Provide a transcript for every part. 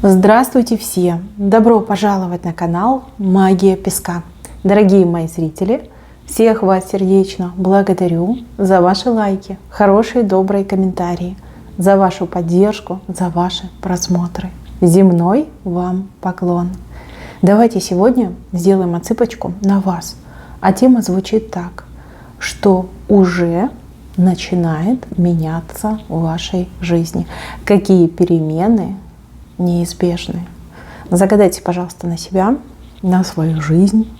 Здравствуйте все! Добро пожаловать на канал Магия Песка. Дорогие мои зрители, всех вас сердечно благодарю за ваши лайки, хорошие добрые комментарии, за вашу поддержку, за ваши просмотры. Земной вам поклон! Давайте сегодня сделаем отсыпочку на вас. А тема звучит так: что уже начинает меняться в вашей жизни? Какие перемены неизбежны? Загадайте, пожалуйста, на себя, на свою жизнь,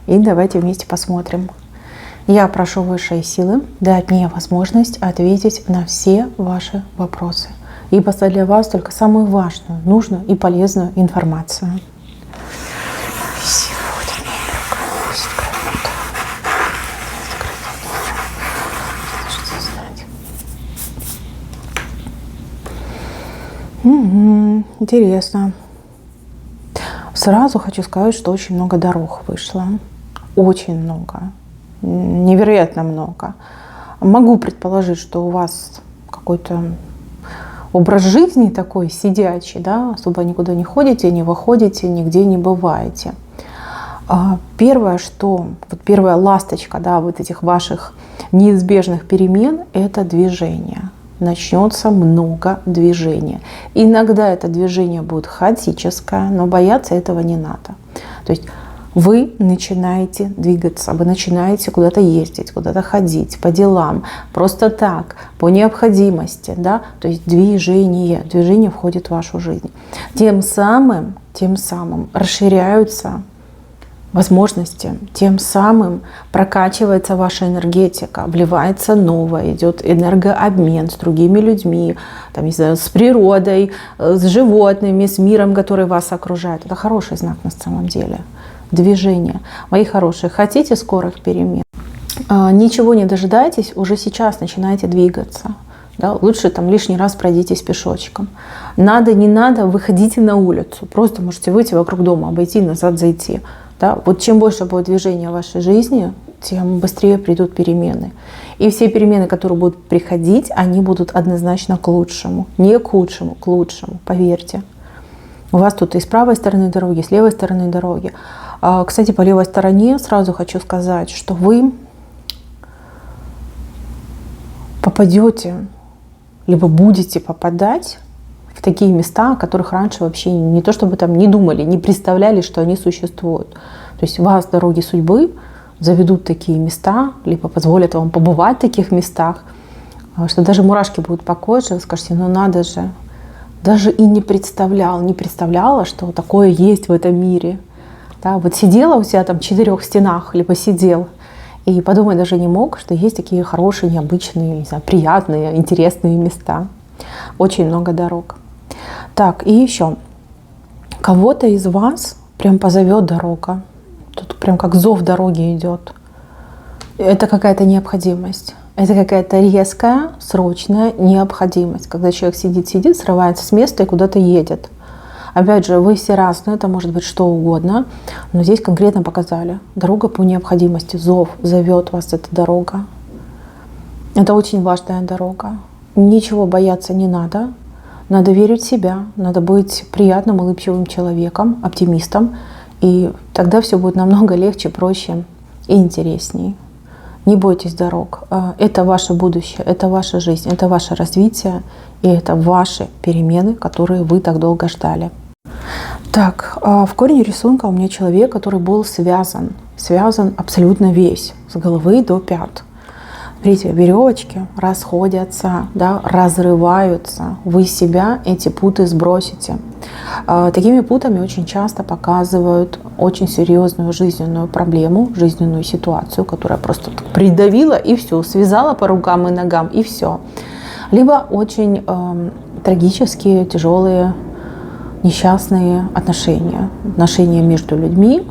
и давайте вместе посмотрим. Я прошу высшие силы дать мне возможность ответить на все ваши вопросы и послать для вас только самую важную, нужную и полезную информацию. Интересно. Сразу хочу сказать, что очень много дорог вышло. Очень много. Невероятно много. Могу предположить, что у вас какой-то образ жизни такой сидячий, да, особо никуда не ходите, не выходите, нигде не бываете. Первое, что, вот первая ласточка, да, вот этих ваших неизбежных перемен, это движение. Начнется много движения. Иногда это движение будет хаотическое, но бояться этого не надо. То есть вы начинаете двигаться, вы начинаете куда-то ездить, куда-то ходить по делам, просто так, по необходимости, да? То есть движение входит в вашу жизнь. Тем самым расширяются возможности, тем самым прокачивается ваша энергетика, вливается новое, идет энергообмен с другими людьми, там, не знаю, с природой, с животными, с миром, который вас окружает. Это хороший знак на самом деле. Движение. Мои хорошие, хотите скорых перемен? Ничего не дожидайтесь, уже сейчас начинайте двигаться. Да? Лучше там лишний раз пройдитесь пешочком. Надо, не надо, выходите на улицу. Просто можете выйти вокруг дома, обойти, назад зайти. Да? Вот чем больше будет движения в вашей жизни, тем быстрее придут перемены. И все перемены, которые будут приходить, они будут однозначно к лучшему. Не к худшему, к лучшему, поверьте. У вас тут и с правой стороны дороги, и с левой стороны дороги. Кстати, по левой стороне сразу хочу сказать, что вы попадете, либо будете попадать в такие места, о которых раньше вообще не то чтобы там не думали, не представляли, что они существуют. То есть вас дороги судьбы заведут в такие места, либо позволят вам побывать в таких местах, что даже мурашки будут по коже, вы скажете: ну надо же, даже и не представляла, что такое есть в этом мире. Да, вот сидела у себя там в 4 стенах, либо сидел, и подумать даже не мог, что есть такие хорошие, необычные, не знаю, приятные, интересные места. Очень много дорог. Так, и еще. Кого-то из вас прям позовет дорога. Тут прям как зов дороги идет. Это какая-то необходимость. Это какая-то резкая, срочная необходимость. Когда человек сидит, срывается с места и куда-то едет. Опять же, вы все разные, это может быть что угодно. Но здесь конкретно показали. Дорога по необходимости. Зов зовет вас эта дорога. Это очень важная дорога. Ничего бояться не надо. Надо верить в себя. Надо быть приятным, улыбчивым человеком, оптимистом. И тогда все будет намного легче, проще и интереснее. Не бойтесь дорог. Это ваше будущее, это ваша жизнь, это ваше развитие. И это ваши перемены, которые вы так долго ждали. Так, в корне рисунка у меня человек, который был связан абсолютно весь, с головы до пят. Видите, веревочки расходятся, да, разрываются. Вы себя эти путы сбросите. Такими путами очень часто показывают очень серьезную жизненную проблему, жизненную ситуацию, которая просто придавила и все, связала по рукам и ногам и все. Либо очень трагические, тяжелые, несчастные отношения между людьми,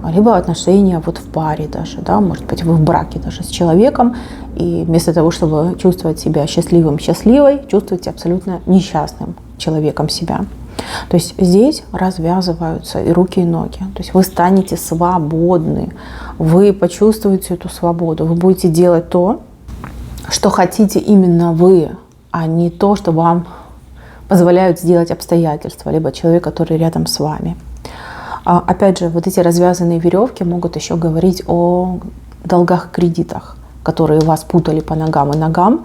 либо отношения вот в паре даже, да, может быть, вы в браке даже с человеком, и вместо того, чтобы чувствовать себя счастливой, чувствуете абсолютно несчастным человеком себя. То есть здесь развязываются и руки, и ноги. То есть вы станете свободны, вы почувствуете эту свободу, вы будете делать то, что хотите именно вы, а не то, что вам позволяют сделать обстоятельства, либо человек, который рядом с вами. Опять же, вот эти развязанные веревки могут еще говорить о долгах и кредитах, которые вас путали по ногам и ногам,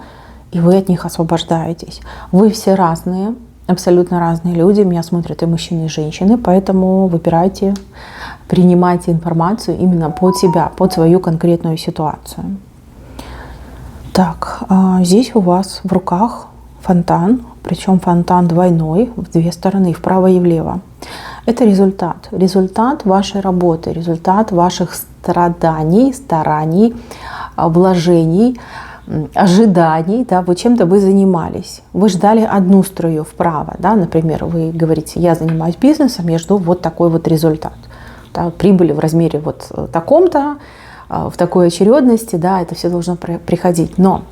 и вы от них освобождаетесь. Вы все разные, абсолютно разные люди. Меня смотрят и мужчины, и женщины, поэтому выбирайте, принимайте информацию именно под себя, под свою конкретную ситуацию. Так, здесь у вас в руках фонтан, причем фонтан двойной, в две стороны, вправо и влево. Это результат вашей работы, результат ваших страданий, стараний, вложений, ожиданий, да, вы занимались. Вы ждали одну струю вправо, да, например, вы говорите, я занимаюсь бизнесом, я жду вот такой вот результат. Да, прибыль в размере вот таком-то, в такой очередности, да, это все должно приходить. Но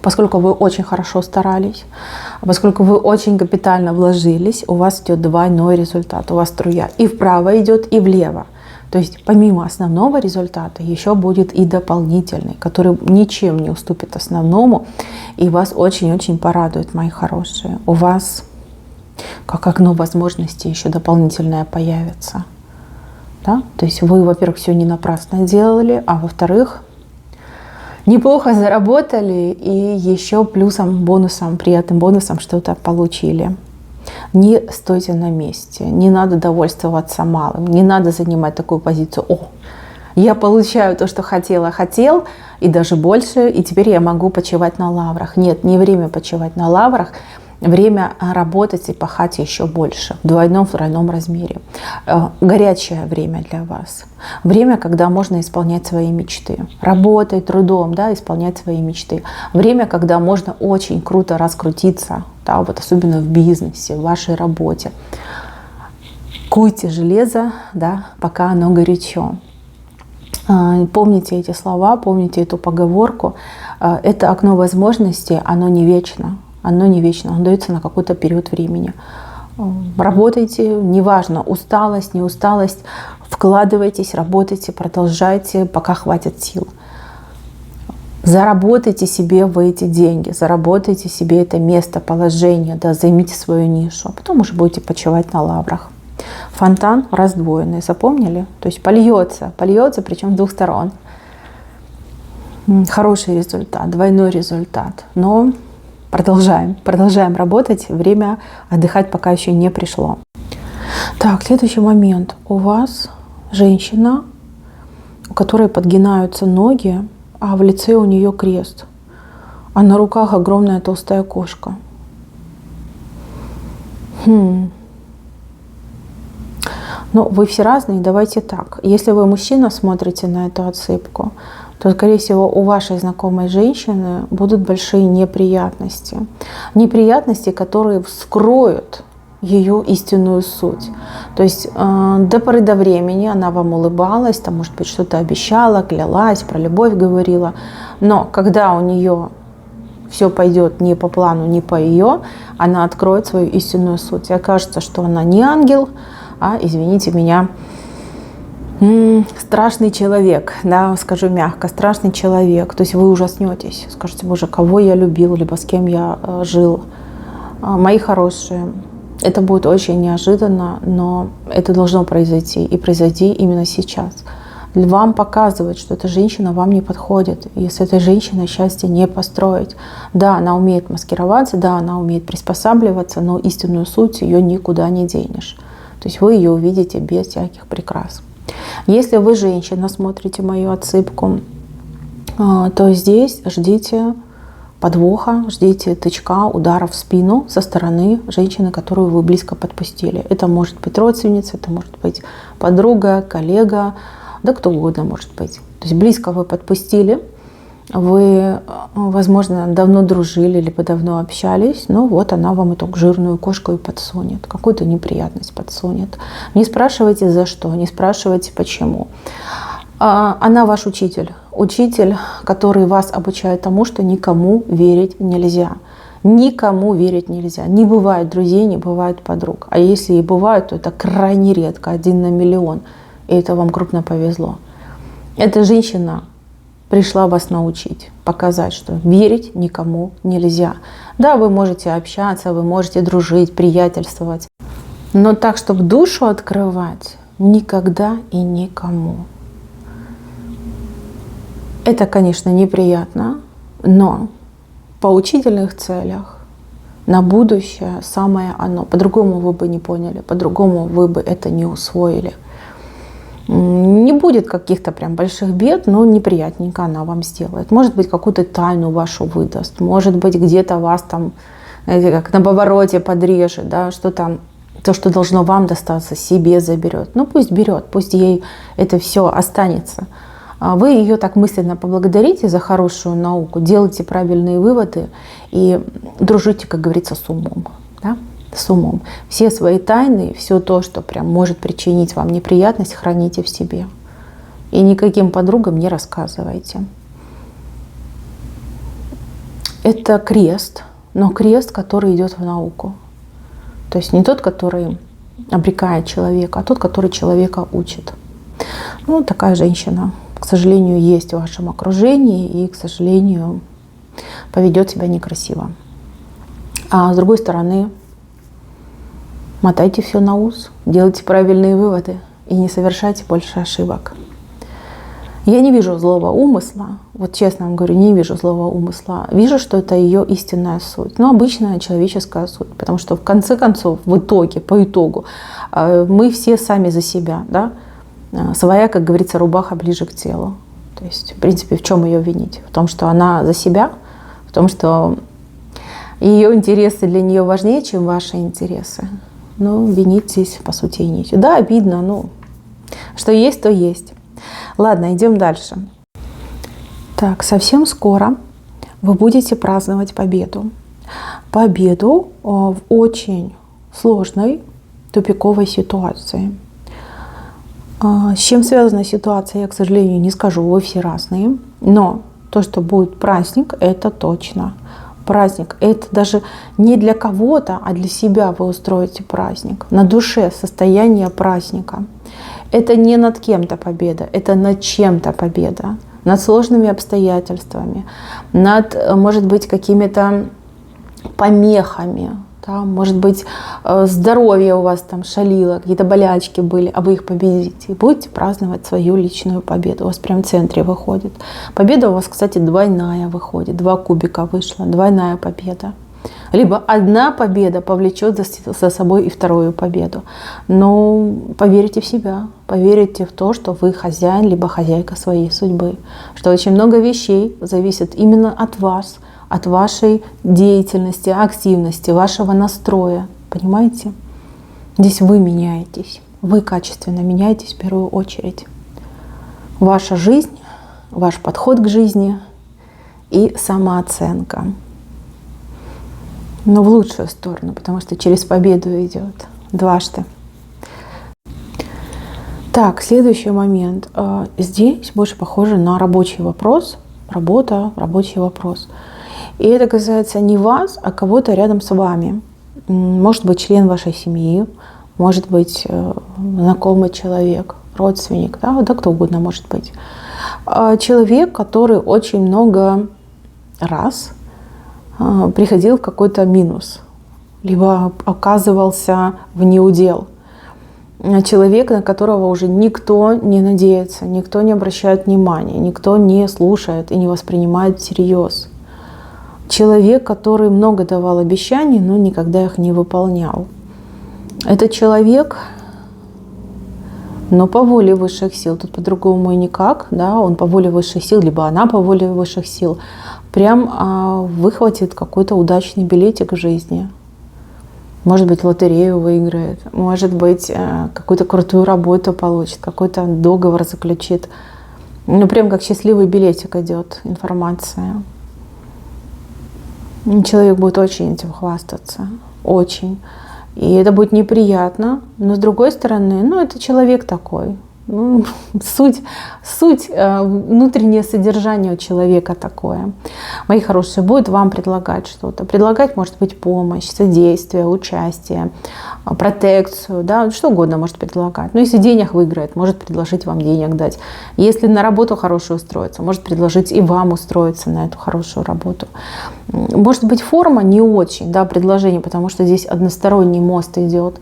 поскольку вы очень хорошо старались, поскольку вы очень капитально вложились, у вас идет двойной результат. У вас струя и вправо идет, и влево. То есть помимо основного результата еще будет и дополнительный, который ничем не уступит основному, и вас очень-очень порадует, мои хорошие. У вас как окно возможностей еще дополнительное появится. Да? То есть вы, во-первых, все не напрасно делали, а во-вторых, неплохо заработали и еще плюсом, бонусом, приятным бонусом что-то получили. Не стойте на месте, не надо довольствоваться малым, не надо занимать такую позицию: о, я получаю то, что хотел, и даже больше, и теперь я могу почивать на лаврах. Нет, не время почивать на лаврах, время работать и пахать еще больше, в двойном, тройном размере. Горячее время для вас. Время, когда можно исполнять свои мечты. Работой, трудом, да, исполнять свои мечты. Время, когда можно очень круто раскрутиться, да, вот особенно в бизнесе, в вашей работе. Куйте железо, да, пока оно горячо. Помните эти слова, помните эту поговорку. Это окно возможностей, оно не вечно. Оно не вечно, оно дается на какой-то период времени. Работайте, неважно, усталость, не усталость, вкладывайтесь, работайте, продолжайте, пока хватит сил. Заработайте себе в эти деньги, заработайте себе это место, положение, да, займите свою нишу, а потом уже будете почивать на лаврах. Фонтан раздвоенный, запомнили? То есть польется, причем с двух сторон. Хороший результат, двойной результат, но продолжаем работать, время отдыхать пока еще не пришло. Так, следующий момент. У вас женщина, у которой подгинаются ноги, а в лице у нее крест, а на руках огромная толстая кошка. Ну, вы все разные, давайте так. Если вы мужчина, смотрите на эту отсыпку, то, скорее всего, у вашей знакомой женщины будут большие неприятности. Неприятности, которые вскроют ее истинную суть. То есть до поры до времени она вам улыбалась, там, может быть, что-то обещала, клялась, про любовь говорила. Но когда у нее все пойдет не по плану, не по ее, она откроет свою истинную суть. И окажется, что она не ангел, а, извините меня, страшный человек, да, скажу мягко, страшный человек. То есть вы ужаснетесь, скажете: боже, кого я любил, либо с кем я жил. Мои хорошие, это будет очень неожиданно, но это должно произойти, и произойти именно сейчас. Вам показывает, что эта женщина вам не подходит, и с этой женщиной счастье не построить. Да, она умеет маскироваться, да, она умеет приспосабливаться, но истинную суть ее никуда не денешь. То есть вы ее увидите без всяких прикрас. Если вы женщина, смотрите мою отсыпку, то здесь ждите подвоха, ждите тычка, удара в спину со стороны женщины, которую вы близко подпустили. Это может быть родственница, это может быть подруга, коллега, да кто угодно может быть. То есть близко вы подпустили, вы, возможно, давно дружили, либо давно общались, но вот она вам эту жирную кошку и подсунет, какую-то неприятность подсунет. Не спрашивайте за что, не спрашивайте почему. Она ваш учитель, который вас обучает тому, что никому верить нельзя. Никому верить нельзя. Не бывает друзей, не бывает подруг. А если и бывают, то это крайне редко, 1 на миллион. И это вам крупно повезло. Эта женщина пришла вас научить, показать, что верить никому нельзя. Да, вы можете общаться, вы можете дружить, приятельствовать, но так, чтобы душу открывать, никогда и никому. Это, конечно, неприятно, но в поучительных целях на будущее самое оно. По-другому вы бы не поняли, по-другому вы бы это не усвоили. Не будет каких-то прям больших бед, но неприятненько она вам сделает. Может быть, какую-то тайну вашу выдаст, может быть, где-то вас там, знаете, как на повороте подрежет, да, что там, то, что должно вам достаться, себе заберет. Ну пусть берет, пусть ей это все останется. Вы ее так мысленно поблагодарите за хорошую науку, делайте правильные выводы и дружите, как говорится, с умом. Да? С умом. Все свои тайны, все то, что прям может причинить вам неприятность, храните в себе. И никаким подругам не рассказывайте. Это крест, но крест, который идет в науку. То есть не тот, который обрекает человека, а тот, который человека учит. Ну, такая женщина, к сожалению, есть в вашем окружении и, к сожалению, поведет себя некрасиво. А с другой стороны, мотайте все на ус, делайте правильные выводы и не совершайте больше ошибок. Я не вижу злого умысла, вот честно вам говорю, не вижу злого умысла. Вижу, что это ее истинная суть, но обычная человеческая суть, потому что в конце концов, в итоге, по итогу, мы все сами за себя, да? Своя, как говорится, рубаха ближе к телу. То есть, в принципе, в чем ее винить? В том, что она за себя, в том, что ее интересы для нее важнее, чем ваши интересы. Ну, винить здесь, по сути, и нечего. Да, обидно, но что есть, то есть. Ладно, идем дальше. Так, совсем скоро вы будете праздновать победу. Победу в очень сложной, тупиковой ситуации. С чем связана ситуация, я, к сожалению, не скажу, вы все разные. Но то, что будет праздник, это точно. Праздник – это даже не для кого-то, а для себя вы устроите праздник. На душе состояние праздника. Это не над кем-то победа, это над чем-то победа. Над сложными обстоятельствами, над, может быть, какими-то помехами. Да, может быть, здоровье у вас там шалило, какие-то болячки были, а вы их победите. И будете праздновать свою личную победу. У вас прям в центре выходит. Победа у вас, кстати, двойная выходит. 2 кубика вышло, двойная победа. Либо одна победа повлечет за собой и вторую победу. Но поверьте в себя, поверьте в то, что вы хозяин, либо хозяйка своей судьбы. Что очень много вещей зависит именно от вас, от вашей деятельности, активности, вашего настроя. Понимаете? Здесь вы меняетесь. Вы качественно меняетесь в первую очередь. Ваша жизнь, ваш подход к жизни и самооценка. Но в лучшую сторону, потому что через победу идет дважды. Так, следующий момент. Здесь больше похоже на рабочий вопрос. Работа, рабочий вопрос. И это касается не вас, а кого-то рядом с вами. Может быть, член вашей семьи, может быть, знакомый человек, родственник, да кто угодно может быть. Человек, который очень много раз приходил в какой-то минус, либо оказывался в неудел. Человек, на которого уже никто не надеется, никто не обращает внимания, никто не слушает и не воспринимает всерьез. Человек, который много давал обещаний, но никогда их не выполнял. Это человек, но по воле высших сил, тут по-другому и никак, да, он по воле высших сил, либо она по воле высших сил, прям выхватит какой-то удачный билетик в жизни. Может быть, лотерею выиграет, может быть, какую-то крутую работу получит, какой-то договор заключит. Ну, прям как счастливый билетик идет информация. Человек будет очень этим хвастаться, очень. И это будет неприятно, но с другой стороны, это человек такой. Ну, суть, внутреннее содержание у человека такое. Мои хорошие, будет вам предлагать что-то. Предлагать может быть помощь, содействие, участие, протекцию, да, что угодно может предлагать. Но если денег выиграет, может предложить вам денег дать. Если на работу хорошую устроиться, может предложить и вам устроиться на эту хорошую работу. Может быть, форма не очень, да, предложение, потому что здесь односторонний мост идет.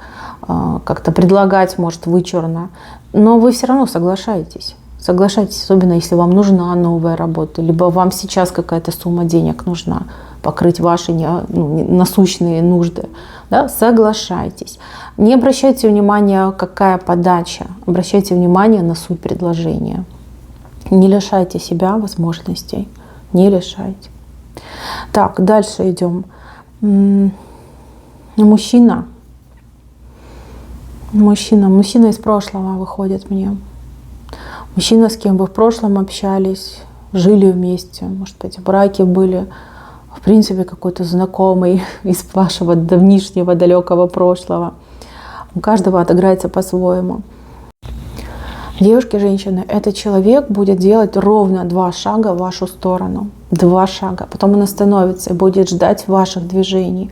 Как-то предлагать может вычурно. Но вы все равно соглашаетесь. Соглашайтесь, особенно если вам нужна новая работа, либо вам сейчас какая-то сумма денег нужна, покрыть ваши насущные нужды. Да? Соглашайтесь. Не обращайте внимания, какая подача. Обращайте внимание на суть предложения. Не лишайте себя возможностей. Не лишайте. Так, дальше идем. Мужчина из прошлого выходит мне. Мужчина, с кем вы в прошлом общались, жили вместе, может быть, в браке были, в принципе, какой-то знакомый из вашего давнишнего далекого прошлого. У каждого отыграется по-своему. Девушки, женщины, этот человек будет делать ровно 2 шага в вашу сторону. 2 шага. Потом он остановится и будет ждать ваших движений.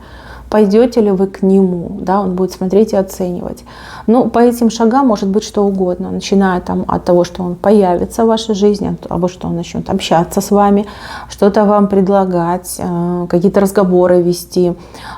Пойдете ли вы к нему, да, он будет смотреть и оценивать. Ну, по этим шагам может быть что угодно, начиная там от того, что он появится в вашей жизни, от того, что он начнет общаться с вами, что-то вам предлагать, какие-то разговоры вести,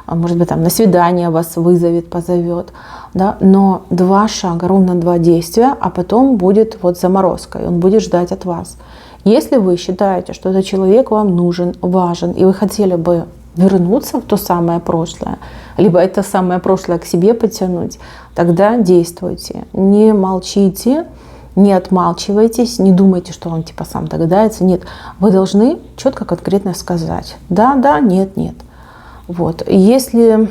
может быть, там на свидание вас вызовет, позовет, да, но 2 шага, ровно 2 действия, а потом будет вот заморозка, и он будет ждать от вас. Если вы считаете, что этот человек вам нужен, важен, и вы хотели бы вернуться в то самое прошлое, либо это самое прошлое к себе потянуть, тогда действуйте. Не молчите, не отмалчивайтесь, не думайте, что он типа сам догадается. Нет, вы должны четко, конкретно сказать. Да, да, нет, нет. Вот. Если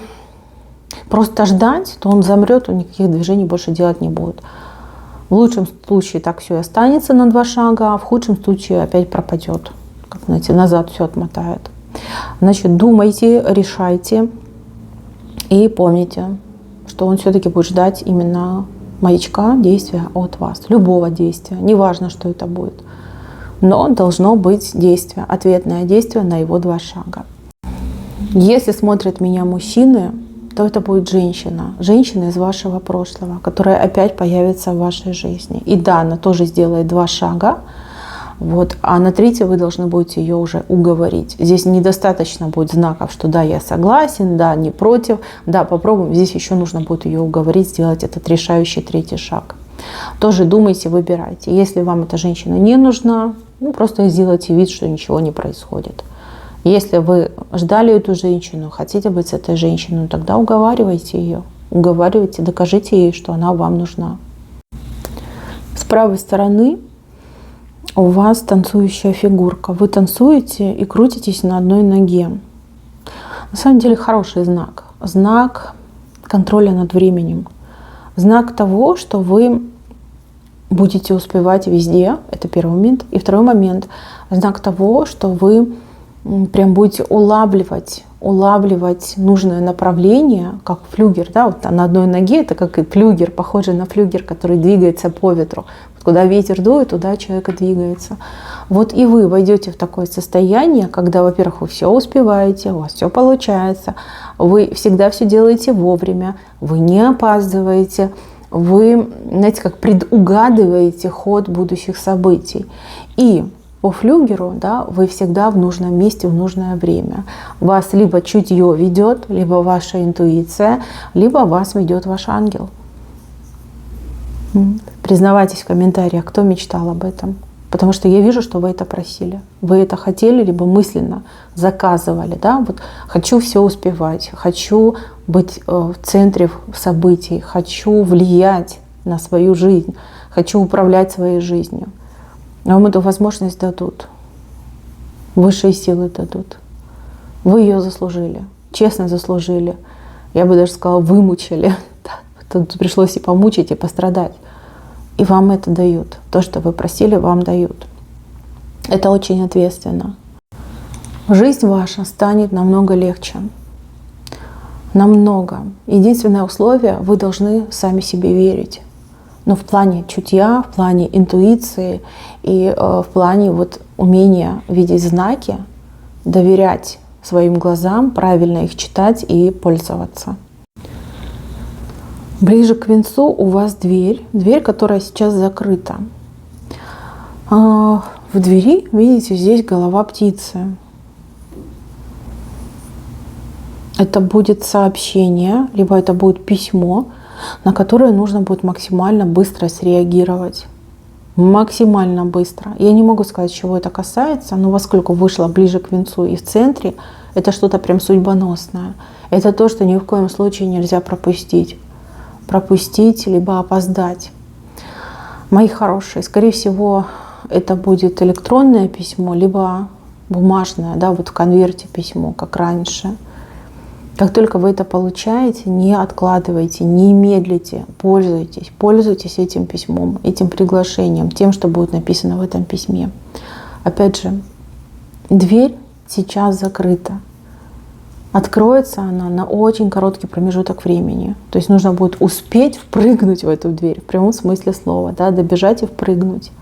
просто ждать, то он замрет, он никаких движений больше делать не будет. В лучшем случае так все и останется на 2 шага, а в худшем случае опять пропадет. Как, знаете, назад все отмотает. Значит, думайте, решайте и помните, что он все-таки будет ждать именно маячка, действия от вас. Любого действия, неважно, что это будет. Но должно быть действие, ответное действие на его 2 шага. Если смотрят меня мужчины, то это будет женщина. Женщина из вашего прошлого, которая опять появится в вашей жизни. И да, она тоже сделает 2 шага. Вот, а на 3-й вы должны будете ее уже уговорить. Здесь недостаточно будет знаков, что да, я согласен, да, не против, да, попробуем. Здесь еще нужно будет ее уговорить, сделать этот решающий 3-й шаг. Тоже думайте, выбирайте. Если вам эта женщина не нужна, ну, просто сделайте вид, что ничего не происходит. Если вы ждали эту женщину, хотите быть с этой женщиной, тогда уговаривайте ее. Уговаривайте, докажите ей, что она вам нужна. С правой стороны у вас танцующая фигурка. Вы танцуете и крутитесь на одной ноге. На самом деле хороший знак. Знак контроля над временем. Знак того, что вы будете успевать везде. Это первый момент. И второй момент. Знак того, что вы прям будете улавливать нужное направление, как флюгер. Да? Вот на одной ноге это как и флюгер, похожий на флюгер, который двигается по ветру. Куда ветер дует, туда человек и двигается. Вот и вы войдете в такое состояние, когда, во-первых, вы все успеваете, у вас все получается, вы всегда все делаете вовремя, вы не опаздываете, вы, знаете, как предугадываете ход будущих событий. И по флюгеру, да, вы всегда в нужном месте в нужное время. Вас либо чутье ведет, либо ваша интуиция, либо вас ведет ваш ангел. Признавайтесь в комментариях, кто мечтал об этом. Потому что я вижу, что вы это просили. Вы это хотели, либо мысленно заказывали. Да? Вот хочу все успевать, хочу быть в центре событий, хочу влиять на свою жизнь, хочу управлять своей жизнью. Вам эту возможность дадут. Высшие силы дадут. Вы ее заслужили, честно заслужили. Я бы даже сказала, вымучили. Тут пришлось и помучить, и пострадать. И вам это дают. То, что вы просили, вам дают. Это очень ответственно. Жизнь ваша станет намного легче. Намного. Единственное условие, вы должны сами себе верить. Но в плане чутья, в плане интуиции и в плане вот умения видеть знаки, доверять своим глазам, правильно их читать и пользоваться. Ближе к венцу у вас дверь, которая сейчас закрыта. В двери, видите, здесь голова птицы. Это будет сообщение, либо это будет письмо, на которое нужно будет максимально быстро среагировать. Максимально быстро. Я не могу сказать, чего это касается, но поскольку вышло ближе к венцу и в центре, это что-то прям судьбоносное. Это то, что ни в коем случае нельзя пропустить. Пропустить, либо опоздать. Мои хорошие, скорее всего, это будет электронное письмо, либо бумажное, да, вот в конверте письмо, как раньше. Как только вы это получаете, не откладывайте, не медлите, пользуйтесь этим письмом, этим приглашением, тем, что будет написано в этом письме. Опять же, дверь сейчас закрыта. Откроется она на очень короткий промежуток времени. То есть нужно будет успеть впрыгнуть в эту дверь, в прямом смысле слова, да, добежать и впрыгнуть.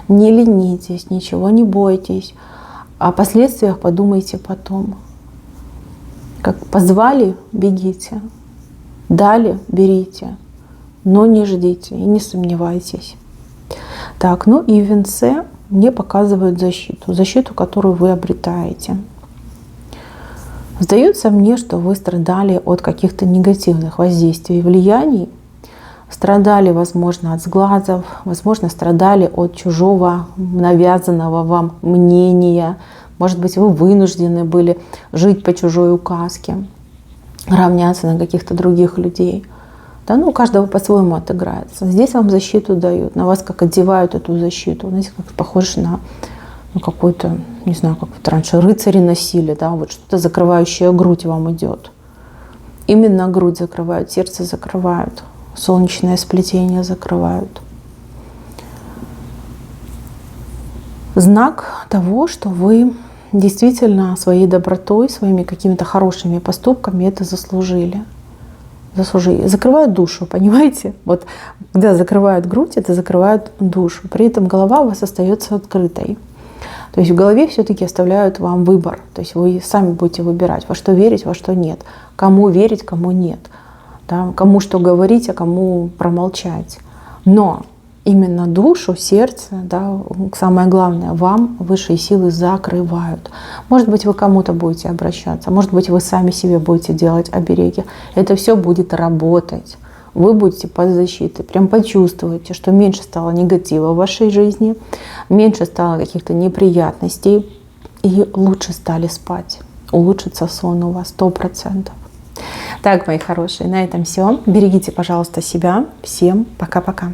Не ленитесь, ничего не бойтесь. О последствиях подумайте потом. Как позвали, бегите. Дали, берите. Но не ждите и не сомневайтесь. Так, ну и в венце мне показывают защиту. Защиту, которую вы обретаете. Сдается мне, что вы страдали от каких-то негативных воздействий и влияний. Страдали, возможно, от сглазов, возможно, страдали от чужого навязанного вам мнения. Может быть, вы вынуждены были жить по чужой указке, равняться на каких-то других людей. Да, ну, у каждого по-своему отыграется. Здесь вам защиту дают, на вас как одевают эту защиту. Знаете, как похоже на какой-то, не знаю, как вот раньше рыцари носили, да, вот что-то закрывающее грудь вам идет. Именно грудь закрывают, сердце закрывают, солнечное сплетение закрывают. Знак того, что вы действительно своей добротой, своими какими-то хорошими поступками это заслужили. Закрывают душу, понимаете? Вот когда закрывают грудь, это закрывают душу. При этом голова у вас остается открытой. То есть в голове все-таки оставляют вам выбор. То есть вы сами будете выбирать, во что верить, во что нет. Кому верить, кому нет. Да? Кому что говорить, а кому промолчать. Но именно душу, сердце, да, самое главное, вам высшие силы закрывают. Может быть, вы к кому-то будете обращаться, может быть, вы сами себе будете делать обереги. Это все будет работать. Вы будете под защитой, прям почувствуете, что меньше стало негатива в вашей жизни, меньше стало каких-то неприятностей и лучше стали спать. Улучшится сон у вас 100%. Так, мои хорошие, на этом все. Берегите, пожалуйста, себя. Всем пока-пока.